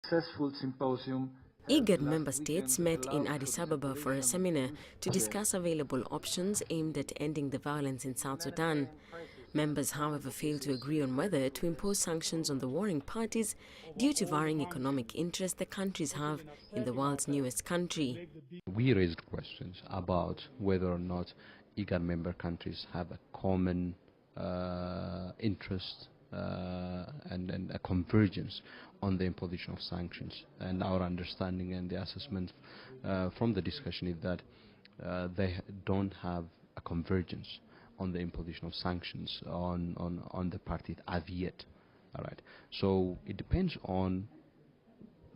successful symposium. IGAD member states met in Addis Ababa for a seminar to discuss available options aimed at ending the violence in South Sudan. Members, however, failed to agree on whether to impose sanctions on the warring parties due to varying economic interests the countries have in the world's newest country. We raised questions about whether or not IGAD member countries have a common interest and a convergence on the imposition of sanctions. And our understanding and the assessment from the discussion is that they don't have a convergence on the imposition of sanctions on the parties as yet. All right. So it depends on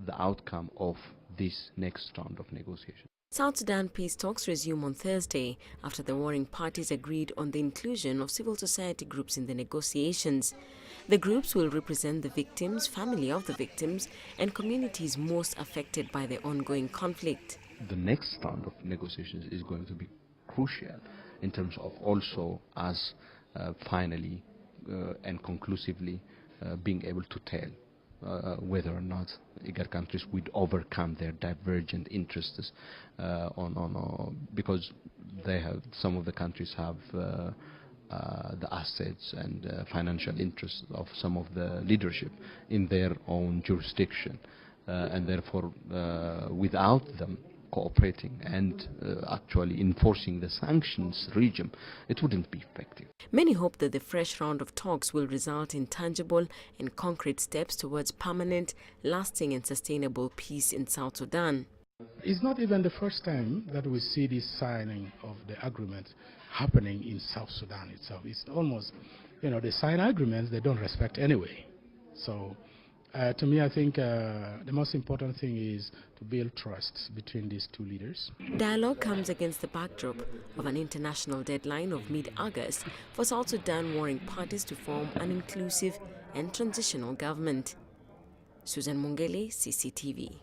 the outcome of this next round of negotiations. South Sudan peace talks resume on Thursday after the warring parties agreed on the inclusion of civil society groups in the negotiations. The groups will represent the victims, family of the victims, and communities most affected by the ongoing conflict. The next round of negotiations is going to be crucial in terms of also us finally and conclusively being able to tell whether or not IGAD countries would overcome their divergent interests because they have, some of the countries have the assets and financial interests of some of the leadership in their own jurisdiction, and therefore without them cooperating and actually enforcing the sanctions regime, it wouldn't be effective. Many hope that the fresh round of talks will result in tangible and concrete steps towards permanent, lasting and sustainable peace in South Sudan. It's not even the first time that we see this signing of the agreement happening in South Sudan itself. It's almost, they sign agreements they don't respect anyway. So to me, I think the most important thing is to build trust between these two leaders. Dialogue comes against the backdrop of an international deadline of mid-August for South Sudan warring parties to form an inclusive and transitional government. Susan Mungele, CCTV.